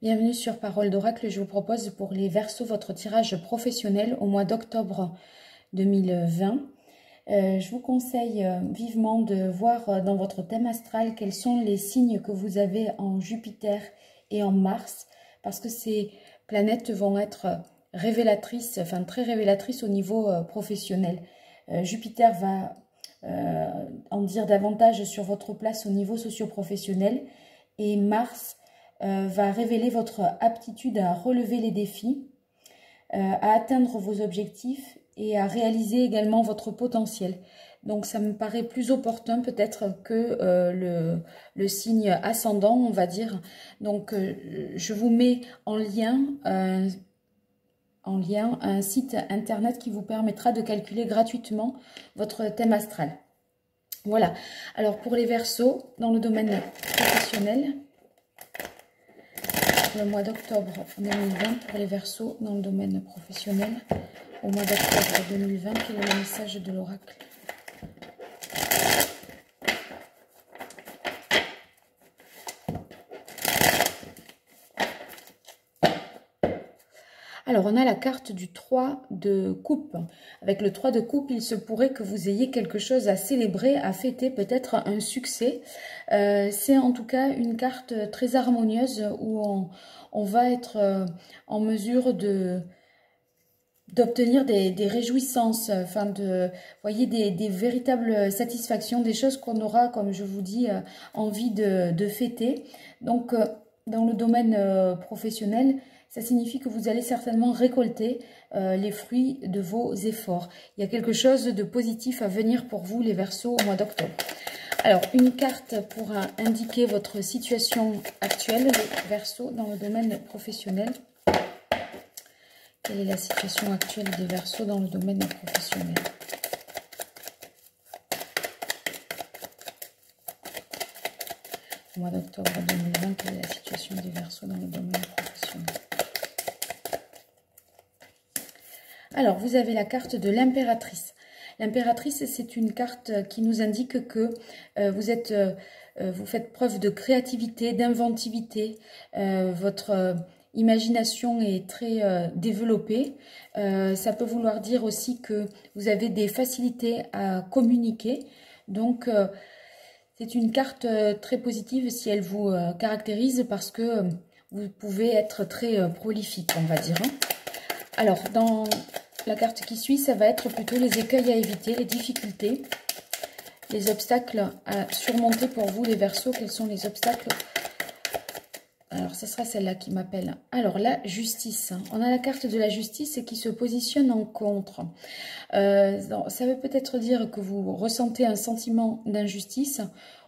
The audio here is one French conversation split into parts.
Bienvenue sur Parole d'Oracle. Je vous propose pour les Verseaux votre tirage professionnel au mois d'octobre 2020. Je vous conseille vivement de voir dans votre thème astral quels sont les signes que vous avez en Jupiter et en Mars, parce que ces planètes vont être révélatrices, enfin très révélatrices au niveau professionnel. Jupiter va en dire davantage sur votre place au niveau socio-professionnel et Mars va révéler votre aptitude à relever les défis, à atteindre vos objectifs et à réaliser également votre potentiel. Donc ça me paraît plus opportun peut-être que le signe ascendant, on va dire. Donc je vous mets en lien un site internet qui vous permettra de calculer gratuitement votre thème astral. Voilà. Alors pour les Verseaux, dans le domaine professionnel, le mois d'octobre 2020 pour les Verseaux dans le domaine professionnel. Au mois d'octobre 2020, quel est le message de l'oracle? Alors, on a la carte du 3 de coupe. Avec le 3 de coupe, il se pourrait que vous ayez quelque chose à célébrer, à fêter, peut-être un succès. C'est en tout cas une carte très harmonieuse où on va être en mesure d'obtenir des réjouissances, enfin voyez, des véritables satisfactions, des choses qu'on aura, comme je vous dis, envie de fêter. Donc, dans le domaine professionnel, ça signifie que vous allez certainement récolter les fruits de vos efforts. Il y a quelque chose de positif à venir pour vous, les Verseaux, au mois d'octobre. Alors, une carte pour indiquer votre situation actuelle, les Verseaux, dans le domaine professionnel. Quelle est la situation actuelle des Verseaux dans le domaine professionnel? Au mois d'octobre 2020, quelle est la situation des Verseaux dans le domaine professionnel? Alors, vous avez la carte de l'impératrice. L'impératrice, c'est une carte qui nous indique que vous faites preuve de créativité, d'inventivité. Votre imagination est très développée. Ça peut vouloir dire aussi que vous avez des facilités à communiquer. Donc, c'est une carte très positive si elle vous caractérise parce que vous pouvez être très prolifique, on va dire. Alors, dans la carte qui suit, ça va être plutôt les écueils à éviter, les difficultés, les obstacles à surmonter pour vous, les Verseaux. Quels sont les obstacles? Alors, ce sera celle-là qui m'appelle. Alors, la justice. On a la carte de la justice qui se positionne en contre. Ça veut peut-être dire que vous ressentez un sentiment d'injustice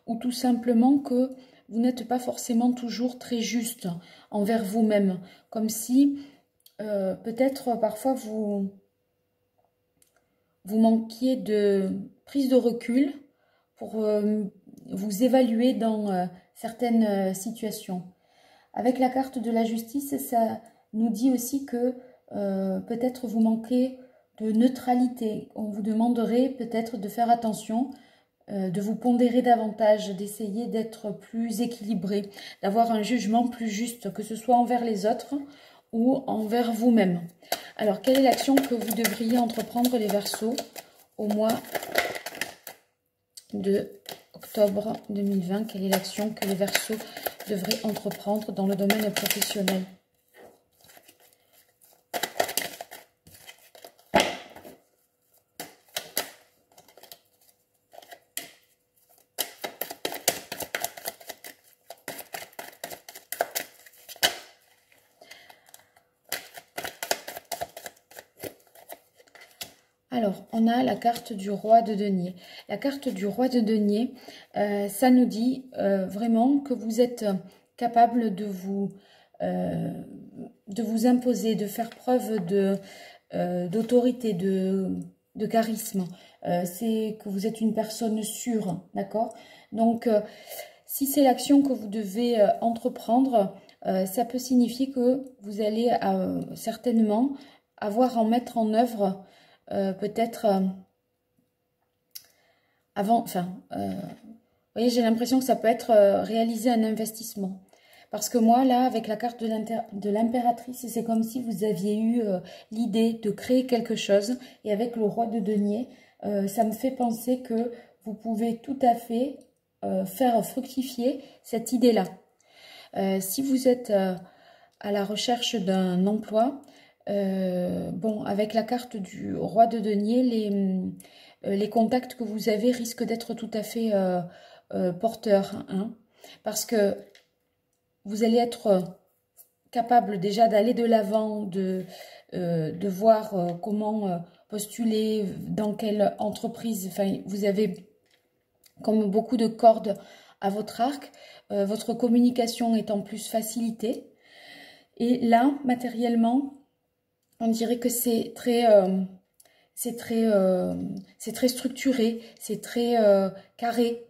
ou tout simplement que vous n'êtes pas forcément toujours très juste envers vous-même. Comme si, peut-être, parfois, vous manquiez de prise de recul pour vous évaluer dans certaines situations. Avec la carte de la justice, ça nous dit aussi que peut-être vous manquez de neutralité. On vous demanderait peut-être de faire attention, de vous pondérer davantage, d'essayer d'être plus équilibré, d'avoir un jugement plus juste, que ce soit envers les autres ou envers vous-même. Alors, quelle est l'action que vous devriez entreprendre, les Verseaux, au mois de octobre 2020? Quelle est l'action que les Verseaux devraient entreprendre dans le domaine professionnel? Alors, on a la carte du roi de denier. La carte du roi de denier, ça nous dit vraiment que vous êtes capable de vous imposer, de faire preuve d'autorité, de charisme. C'est que vous êtes une personne sûre, d'accord? Donc, si c'est l'action que vous devez entreprendre, ça peut signifier que vous allez certainement avoir à mettre en œuvre peut-être avant, enfin, vous voyez, j'ai l'impression que ça peut être réaliser un investissement. Parce que moi, là, avec la carte de l'impératrice, c'est comme si vous aviez eu l'idée de créer quelque chose. Et avec le roi de denier, ça me fait penser que vous pouvez tout à fait faire fructifier cette idée-là. Si vous êtes à la recherche d'un emploi, bon, avec la carte du roi de denier, les contacts que vous avez risquent d'être tout à fait porteurs, hein, parce que vous allez être capable déjà d'aller de l'avant, de voir comment postuler, dans quelle entreprise. Enfin, vous avez comme beaucoup de cordes à votre arc. Votre communication est en plus facilitée. Et là, matériellement, on dirait que c'est très structuré, c'est très carré.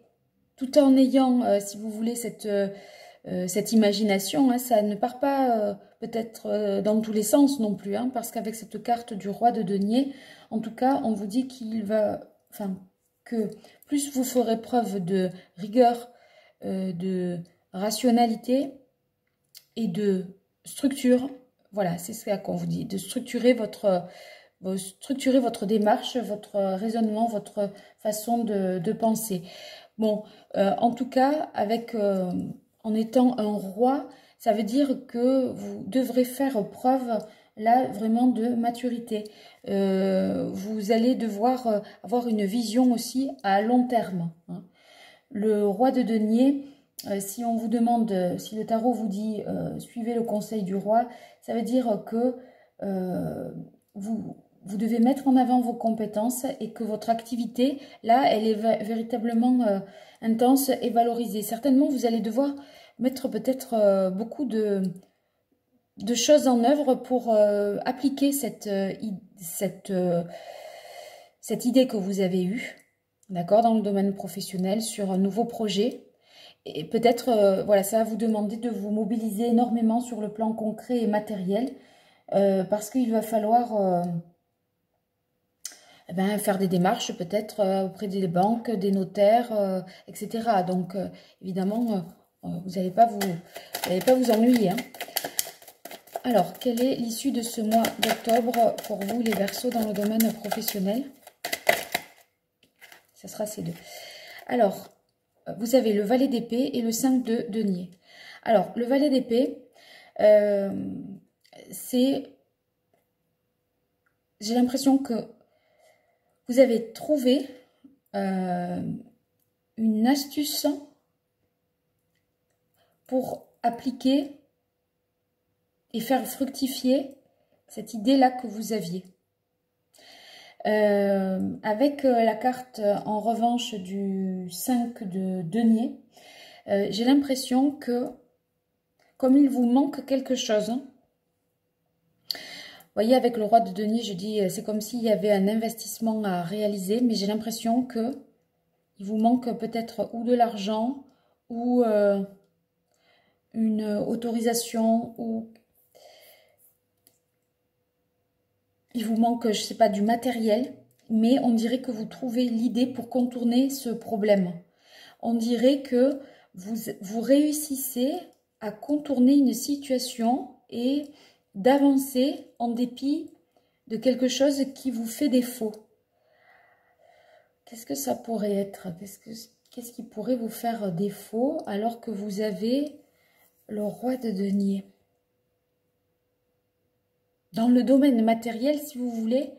Tout en ayant, si vous voulez, cette imagination, hein, ça ne part pas peut-être dans tous les sens non plus, hein, parce qu'avec cette carte du roi de denier, en tout cas, on vous dit qu'il va, enfin, que plus vous ferez preuve de rigueur, de rationalité et de structure, voilà, c'est ce qu'on vous dit, de structurer votre démarche, votre raisonnement, votre façon de penser. Bon, en tout cas, en étant un roi, ça veut dire que vous devrez faire preuve là vraiment de maturité. Vous allez devoir avoir une vision aussi à long terme, hein. Le roi de denier, si on vous demande, si le tarot vous dit suivez le conseil du roi, ça veut dire que vous devez mettre en avant vos compétences et que votre activité, là, elle est véritablement intense et valorisée. Certainement, vous allez devoir mettre peut-être beaucoup de choses en œuvre pour appliquer cette idée que vous avez eue, d'accord, dans le domaine professionnel, sur un nouveau projet. Et peut-être, voilà, ça va vous demander de vous mobiliser énormément sur le plan concret et matériel, parce qu'il va falloir faire des démarches peut-être auprès des banques, des notaires, etc. Donc, évidemment, vous n'allez pas vous ennuyer, hein. Alors, quelle est l'issue de ce mois d'octobre pour vous, les Verseaux, dans le domaine professionnel? Ça sera ces deux. Alors, vous avez le valet d'épée et le 5 de denier. Alors, le valet d'épée, c'est... J'ai l'impression que vous avez trouvé une astuce pour appliquer et faire fructifier cette idée-là que vous aviez. Avec la carte, en revanche, du 5 de denier, j'ai l'impression que, comme il vous manque quelque chose, hein, vous voyez, avec le roi de denier, je dis, c'est comme s'il y avait un investissement à réaliser, mais j'ai l'impression que il vous manque peut-être ou de l'argent, ou une autorisation, ou il vous manque, je ne sais pas, du matériel, mais on dirait que vous trouvez l'idée pour contourner ce problème. On dirait que vous réussissez à contourner une situation et d'avancer en dépit de quelque chose qui vous fait défaut. Qu'est-ce que ça pourrait être? Qu'est-ce qui pourrait vous faire défaut alors que vous avez le roi de denier? Dans le domaine matériel, si vous voulez,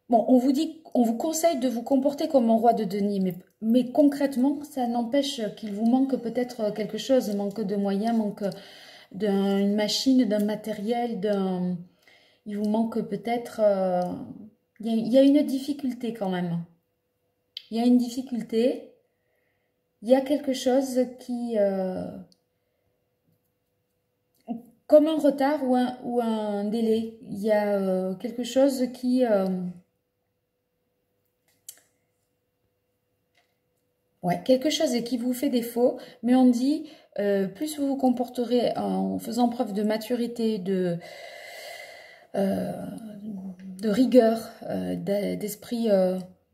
bon, on vous conseille de vous comporter comme un roi de denier, mais concrètement, ça n'empêche qu'il vous manque peut-être quelque chose, manque de moyens, manque d'une machine, d'un matériel, il vous manque peut-être... il y a une difficulté quand même. Il y a une difficulté. Il y a quelque chose qui... comme un retard ou un délai. Il y a quelque chose qui... ouais, quelque chose qui vous fait défaut, mais on dit, plus vous vous comporterez en faisant preuve de maturité, de rigueur, d'esprit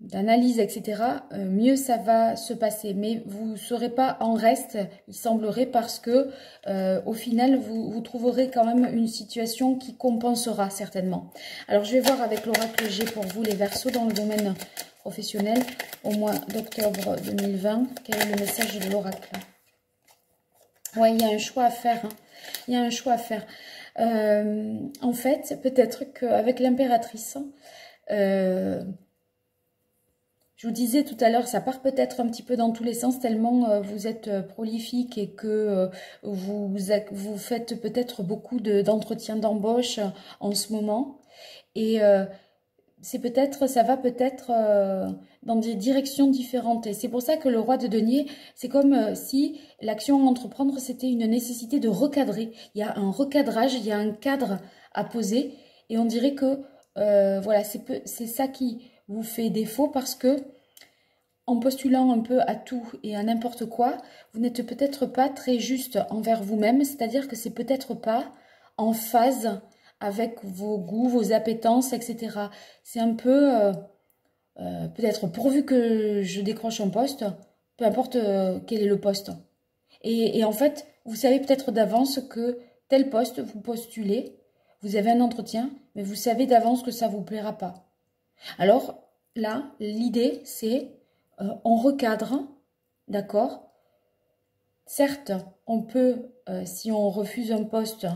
d'analyse, etc., mieux ça va se passer. Mais vous ne serez pas en reste, il semblerait, parce que au final, vous trouverez quand même une situation qui compensera certainement. Alors, je vais voir avec l'oracle que j'ai pour vous, les Verseaux, dans le domaine professionnel, au mois d'octobre 2020. Quel est le message de l'oracle? Ouais, il y a un choix à faire. Hein. Il y a un choix à faire. En fait, peut-être qu'avec l'impératrice... je vous disais tout à l'heure, ça part peut-être un petit peu dans tous les sens tellement vous êtes prolifique et que vous faites peut-être beaucoup d'entretiens d'embauche en ce moment. Et ça va peut-être dans des directions différentes. Et c'est pour ça que le roi de denier, c'est comme si l'action à entreprendre, c'était une nécessité de recadrer. Il y a un recadrage, il y a un cadre à poser. Et on dirait que voilà, c'est ça qui vous fait défaut parce que en postulant un peu à tout et à n'importe quoi, vous n'êtes peut-être pas très juste envers vous-même, c'est-à-dire que c'est peut-être pas en phase avec vos goûts, vos appétences, etc. C'est un peu, peut-être pourvu que je décroche un poste, peu importe quel est le poste. Et en fait, vous savez peut-être d'avance que tel poste, vous postulez, vous avez un entretien, mais vous savez d'avance que ça ne vous plaira pas. Alors là, l'idée, c'est on recadre, d'accord? Certes, on peut, si on refuse un poste,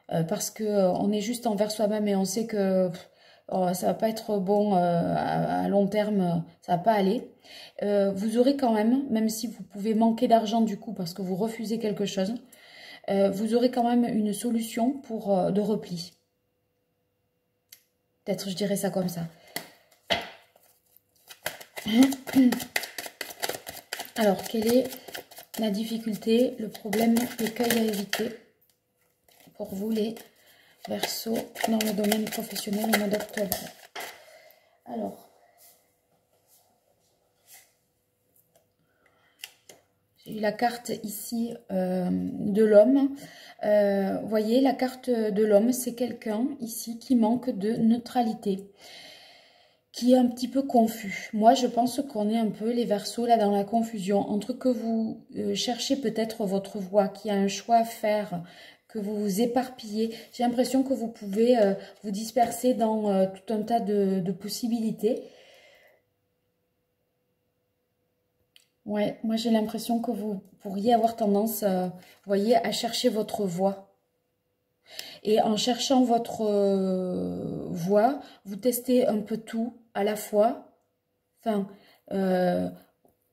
parce qu'on est juste envers soi-même et on sait que ça va pas être bon à long terme, ça va pas aller. Vous aurez quand même si vous pouvez manquer d'argent du coup parce que vous refusez quelque chose, vous aurez quand même une solution pour de repli. Peut-être je dirais ça comme ça. Alors, quelle est la difficulté, le problème, l'écueil à éviter pour vous les Verseaux dans le domaine professionnel au mois d'octobre? Alors, j'ai eu la carte ici de l'homme. Vous voyez, la carte de l'homme, c'est quelqu'un ici qui manque de neutralité, qui est un petit peu confus. Moi, je pense qu'on est un peu, les Verseaux, là, dans la confusion, entre que vous cherchez peut-être votre voie, qu'il y a un choix à faire, que vous vous éparpillez. J'ai l'impression que vous pouvez vous disperser dans tout un tas de possibilités. Ouais, moi, j'ai l'impression que vous pourriez avoir tendance, vous voyez, à chercher votre voie. Et en cherchant votre voie, vous testez un peu tout à la fois. Enfin,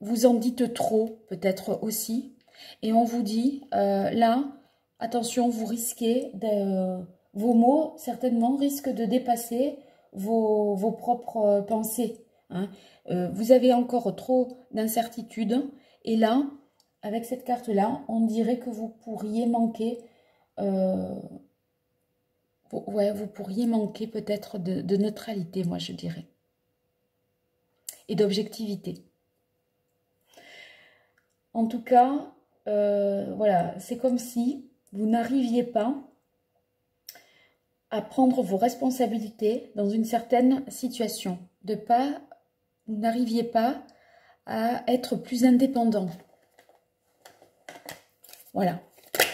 vous en dites trop, peut-être aussi. Et on vous dit, là, attention, vous risquez, vos mots, certainement, risquent de dépasser vos propres pensées. Hein. Vous avez encore trop d'incertitudes. Et là, avec cette carte-là, on dirait que vous pourriez manquer... ouais, vous pourriez manquer peut-être de neutralité, moi, je dirais. Et d'objectivité. En tout cas, voilà, c'est comme si vous n'arriviez pas à prendre vos responsabilités dans une certaine situation. Vous n'arriviez pas à être plus indépendant. Voilà,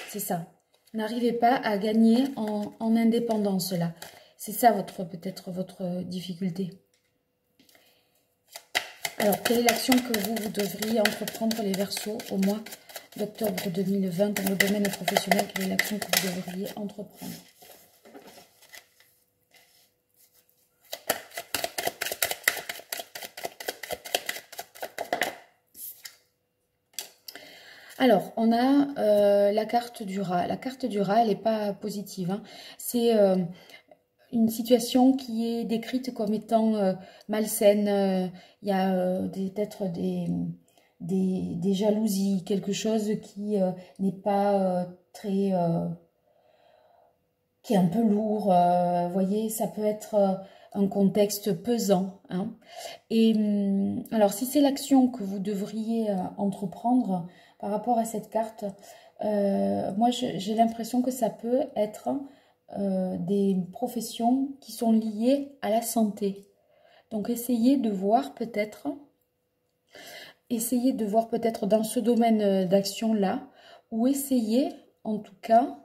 c'est ça. Vous n'arrivez pas à gagner en indépendance, là. C'est ça peut-être votre difficulté. Alors, quelle est l'action que vous devriez entreprendre, les Verseaux, au mois d'octobre 2020 dans le domaine professionnel? Quelle est l'action que vous devriez entreprendre? Alors, on a la carte du rat. La carte du rat, elle n'est pas positive. Hein. C'est une situation qui est décrite comme étant malsaine. Il y a peut-être des jalousies, quelque chose qui n'est pas très... qui est un peu lourd. Vous voyez, ça peut être un contexte pesant. Hein. Et alors, si c'est l'action que vous devriez entreprendre par rapport à cette carte, moi, j'ai l'impression que ça peut être des professions qui sont liées à la santé. Donc, essayez de voir peut-être dans ce domaine d'action-là, ou essayez en tout cas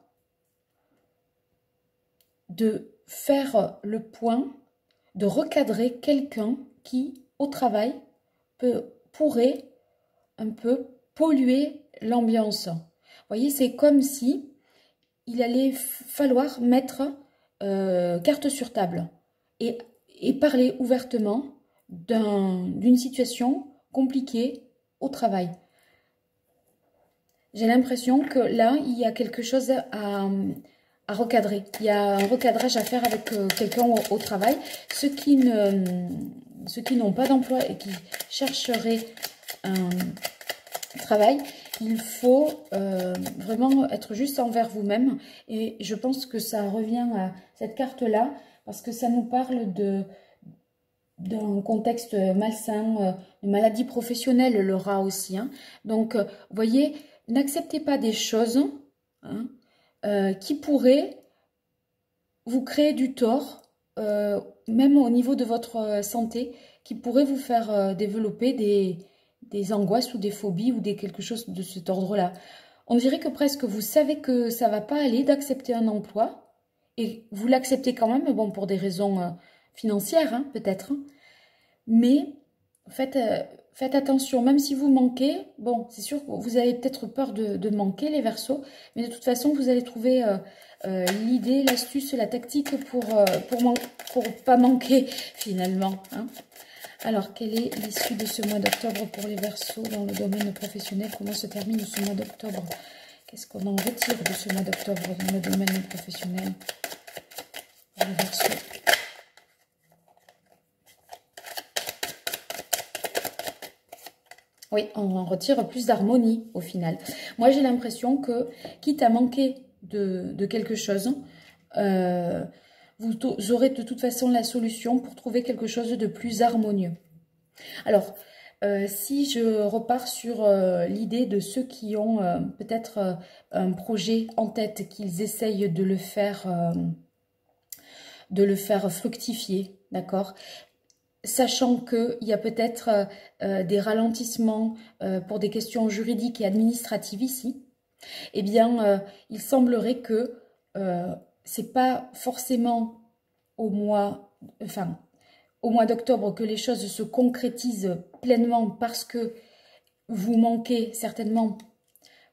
de faire le point, de recadrer quelqu'un qui, au travail, pourrait un peu polluer l'ambiance. Vous voyez, c'est comme si il allait falloir mettre carte sur table et parler ouvertement d'une situation compliquée au travail. J'ai l'impression que là, il y a quelque chose à recadrer. Il y a un recadrage à faire avec quelqu'un au travail. Ceux qui n'ont pas d'emploi et qui chercheraient un travail, il faut vraiment être juste envers vous-même. Et je pense que ça revient à cette carte-là, parce que ça nous parle d'un contexte malsain, de maladie professionnelle, le rat aussi. Hein. Donc, vous voyez, n'acceptez pas des choses qui pourraient vous créer du tort, même au niveau de votre santé, qui pourraient vous faire développer des angoisses ou des phobies ou quelque chose de cet ordre-là. On dirait que presque vous savez que ça ne va pas aller d'accepter un emploi et vous l'acceptez quand même, bon, pour des raisons financières hein, peut-être, mais faites attention, même si vous manquez, bon, c'est sûr que vous avez peut-être peur de manquer les Verseaux, mais de toute façon, vous allez trouver l'idée, l'astuce, la tactique pour pas manquer finalement. Hein. Alors, quelle est l'issue de ce mois d'octobre pour les Verseaux dans le domaine professionnel? Comment se termine ce mois d'octobre? Qu'est-ce qu'on en retire de ce mois d'octobre dans le domaine professionnel pour les Verseaux? Oui, on en retire plus d'harmonie au final. Moi, j'ai l'impression que, quitte à manquer de quelque chose, vous aurez de toute façon la solution pour trouver quelque chose de plus harmonieux. Alors, si je repars sur l'idée de ceux qui ont peut-être un projet en tête, qu'ils essayent de le faire fructifier, d'accord ? Sachant qu'il y a peut-être des ralentissements pour des questions juridiques et administratives ici, eh bien, il semblerait que c'est pas forcément au mois d'octobre que les choses se concrétisent pleinement parce que vous manquez certainement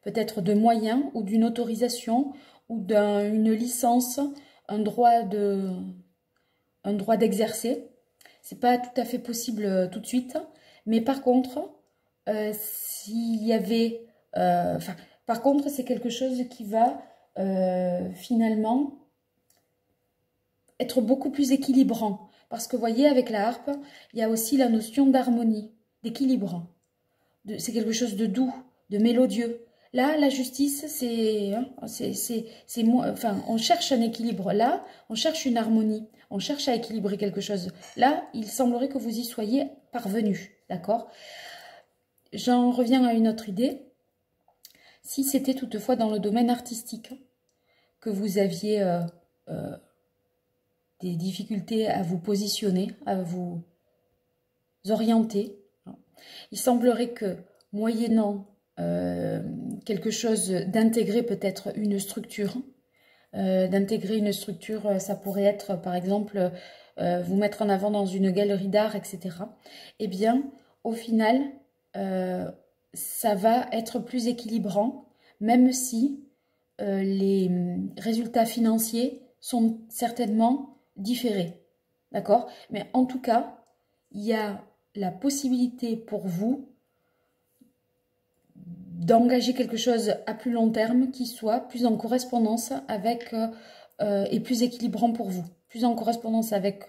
peut-être de moyens ou d'une autorisation ou d'une licence, un droit d'exercer. C'est pas tout à fait possible tout de suite, mais par contre, s'il y avait, par contre, c'est quelque chose qui va finalement être beaucoup plus équilibrant, parce que vous voyez, avec la harpe, il y a aussi la notion d'harmonie, d'équilibre. C'est quelque chose de doux, de mélodieux. Là, la justice, on cherche un équilibre. Là, on cherche une harmonie. On cherche à équilibrer quelque chose. Là, il semblerait que vous y soyez parvenu. D'accord? J'en reviens à une autre idée. Si c'était toutefois dans le domaine artistique que vous aviez des difficultés à vous positionner, à vous orienter, il semblerait que, moyennant quelque chose, d'intégrer peut-être une structure, ça pourrait être par exemple vous mettre en avant dans une galerie d'art, etc. Eh bien, au final, ça va être plus équilibrant, même si les résultats financiers sont certainement différés. D'accord? Mais en tout cas, il y a la possibilité pour vous d'engager quelque chose à plus long terme qui soit plus en correspondance avec et plus équilibrant pour vous, plus en correspondance avec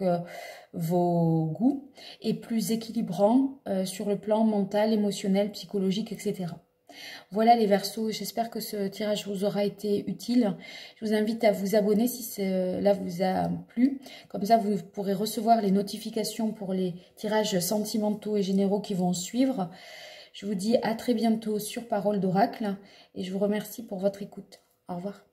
vos goûts et plus équilibrant sur le plan mental, émotionnel, psychologique, etc. Voilà les Verseaux, j'espère que ce tirage vous aura été utile. Je vous invite à vous abonner si cela vous a plu. Comme ça, vous pourrez recevoir les notifications pour les tirages sentimentaux et généraux qui vont suivre. Je vous dis à très bientôt sur Parole d'Oracle et je vous remercie pour votre écoute. Au revoir.